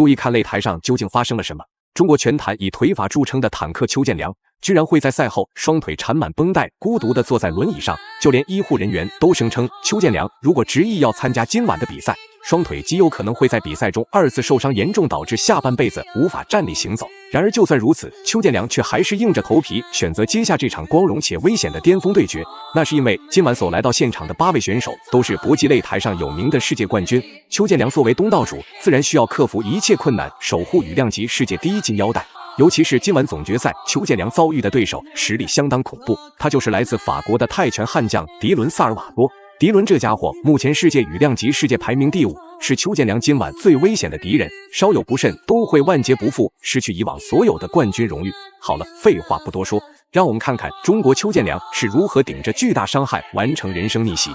注意看擂台上究竟发生了什么。中国拳坛以腿法著称的坦克邱建良，居然会在赛后双腿缠满绷带，孤独地坐在轮椅上。就连医护人员都声称，邱建良如果执意要参加今晚的比赛，双腿极有可能会在比赛中2次受伤，严重导致下半辈子无法站立行走。然而就算如此，邱建良却还是硬着头皮选择接下这场光荣且危险的巅峰对决。那是因为今晚所来到现场的8位选手都是搏击擂台上有名的世界冠军。邱建良作为东道主，自然需要克服一切困难，守护羽量级世界第1金腰带。尤其是今晚总决赛，邱建良遭遇的对手实力相当恐怖，他就是来自法国的泰拳悍将迪伦·萨尔瓦多。迪伦这家伙目前世界羽量级世界排名第5，是邱建良今晚最危险的敌人，稍有不慎都会万劫不复，失去以往所有的冠军荣誉。好了，废话不多说，让我们看看中国邱建良是如何顶着巨大伤害完成人生逆袭。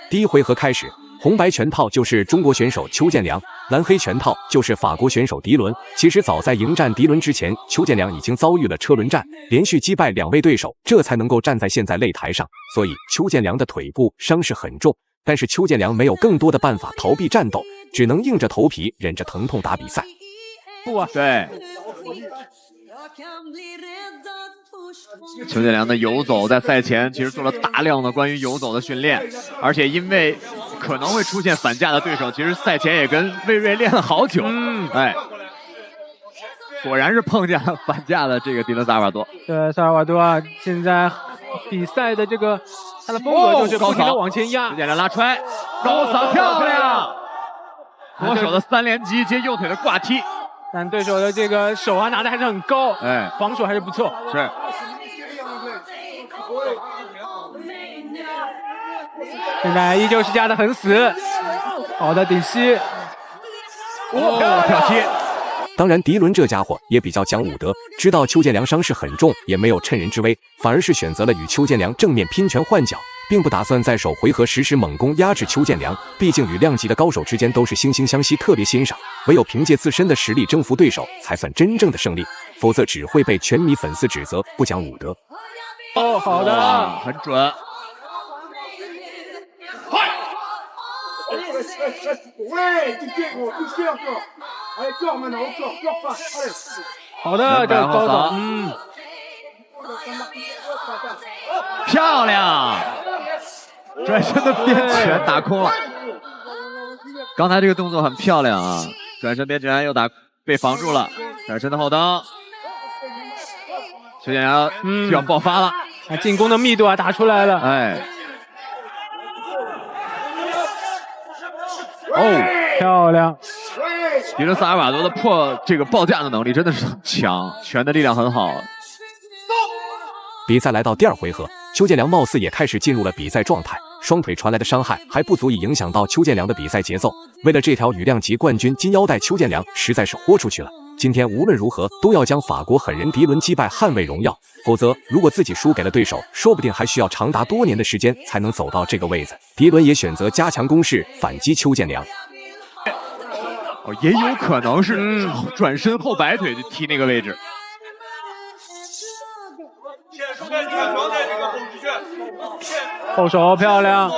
第一回合开始，红白拳套就是中国选手邱建良，蓝黑拳套就是法国选手迪伦。其实早在迎战迪伦之前，邱建良已经遭遇了车轮战，连续击败2位对手，这才能够站在现在擂台上。所以邱建良的腿部伤势很重，但是邱建良没有更多的办法逃避战斗，只能硬着头皮忍着疼痛打比赛。对，邱建良的游走在赛前其实做了大量的关于游走的训练，而且因为可能会出现反架的对手，其实赛前也跟魏睿练了好久。果然是碰见了反架的这个迪伦·萨尔瓦多。对，萨尔瓦多啊，现在比赛的这个他的风格就是不停的往前压。邱建良拉踹，高扫漂亮，左手的3连击接右腿的挂踢。但对手的这个手啊拿的还是很高，防守还是不错。是。现在依旧是压得很死，好的顶膝，跳踢。当然，迪伦这家伙也比较讲武德，知道邱建良伤势很重，也没有趁人之危，反而是选择了与邱建良正面拼拳换脚，并不打算在首回合实施猛攻压制邱建良。毕竟羽量级的高手之间都是惺惺相惜，特别欣赏，唯有凭借自身的实力征服对手，才算真正的胜利，否则只会被拳迷粉丝指责不讲武德。好的，很准。好的，这个高扫，漂亮，转身的边拳打空了。刚才这个动作很漂亮啊，转身边拳又被防住了，转身的后蹬，邱建良就要爆发了，进攻的密度啊打出来了，漂亮！迪伦·萨尔瓦多的这个报价的能力真的是很强，拳的力量很好。比赛来到第2回合，邱建良貌似也开始进入了比赛状态，双腿传来的伤害还不足以影响到邱建良的比赛节奏。为了这条羽量级冠军金腰带，邱建良实在是豁出去了。今天无论如何都要将法国狠人迪伦击败，捍卫荣耀。否则，如果自己输给了对手，说不定还需要长达多年的时间才能走到这个位子。迪伦也选择加强攻势反击邱建良。也有可能是转身后摆腿就踢那个位置。后手漂亮。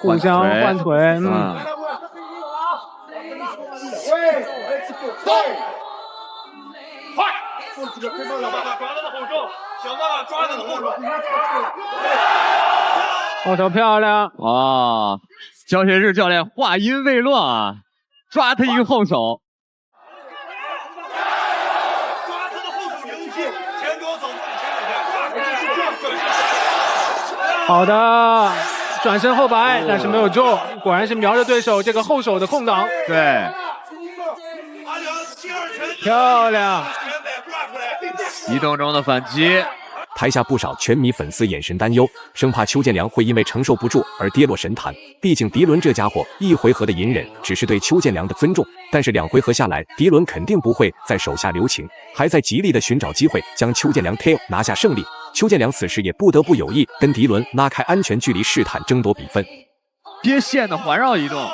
互相换腿，后手漂亮。哇，焦学志教练话音未落啊，抓他一个后手。好的，转身后摆，但是没有中，果然是瞄着对手这个后手的空档。对，漂亮，移动中的反击。台下不少拳迷粉丝眼神担忧，生怕邱建良会因为承受不住而跌落神坛。毕竟迪伦这家伙1回合的隐忍只是对邱建良的尊重，但是2回合下来，迪伦肯定不会在手下留情，还在极力的寻找机会将邱建良 KO 拿下胜利。邱建良此时也不得不有意跟迪伦拉开安全距离，试探争夺比分。接线的环绕移动，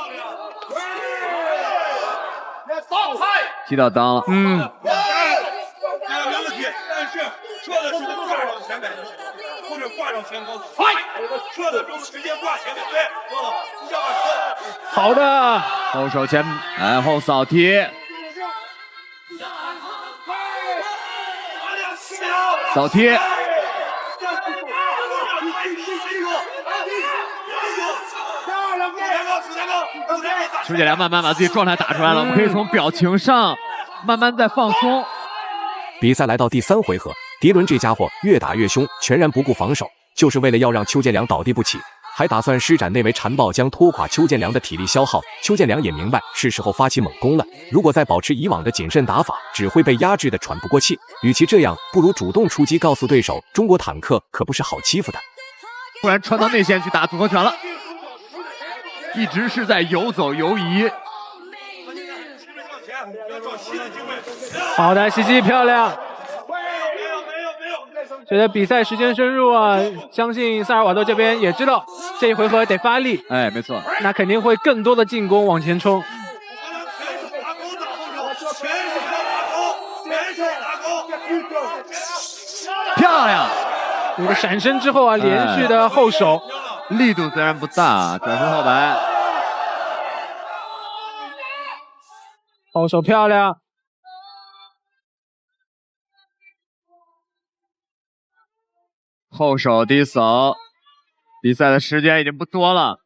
踢到裆了。没问题，但是撤的时候挂上前摆就行，或者挂上前高，撤的时候直接挂前摆，对，不要好的，后手前后扫踢，扫踢，邱建良慢慢把自己状态打出来了，我们可以从表情上慢慢在放松。比赛来到第3回合，迪伦这家伙越打越凶，全然不顾防守，就是为了要让邱建良倒地不起，还打算施展内围缠抱将拖垮邱建良的体力消耗。邱建良也明白是时候发起猛攻了，如果再保持以往的谨慎打法，只会被压制的喘不过气。与其这样，不如主动出击，告诉对手中国坦克可不是好欺负的。突然穿到内线去打组合拳了，一直是在游走游移。好的，西西漂亮。随着比赛时间深入啊，相信萨尔瓦多这边也知道这一回合得发力。哎，没错，那肯定会更多的进攻往前冲。漂亮！这个闪身之后啊，连续的后手，力度虽然不大，转身后摆，后手漂亮。后手低扫，比赛的时间已经不多了。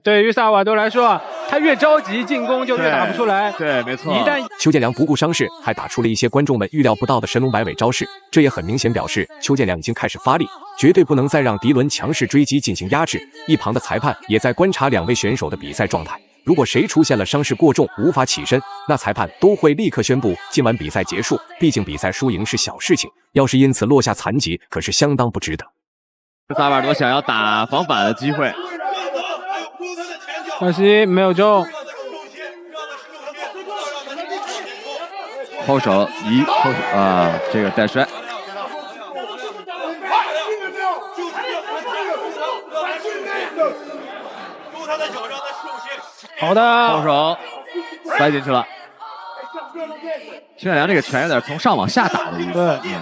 对于萨尔瓦多来说啊，他越着急进攻就越打不出来。对，没错。一旦邱建良不顾伤势，还打出了一些观众们预料不到的神龙摆尾招式，这也很明显表示邱建良已经开始发力，绝对不能再让迪伦强势追击进行压制。一旁的裁判也在观察2位选手的比赛状态，如果谁出现了伤势过重无法起身，那裁判都会立刻宣布今晚比赛结束。毕竟比赛输赢是小事情，要是因此落下残疾，可是相当不值得。萨瓦多想要打防反的机会，可惜没有中。后手这个带摔。好的，后手塞进去了。邱建良这个拳有点从上往下打的意思。对。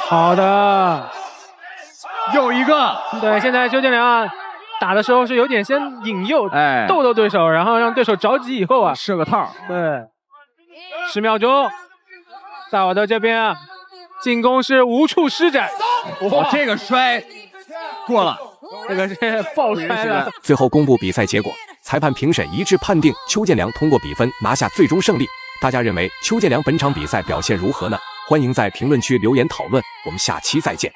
好的，又一个。对，现在邱建良啊，打的时候是有点先引诱，逗对手，然后让对手着急以后啊，设个套。对，10秒钟，萨瓦多这边啊，进攻是无处施展。哇，这个摔过了，这个是爆摔了。最后公布比赛结果，裁判评审一致判定邱建良通过比分拿下最终胜利。大家认为邱建良本场比赛表现如何呢？欢迎在评论区留言讨论，我们下期再见。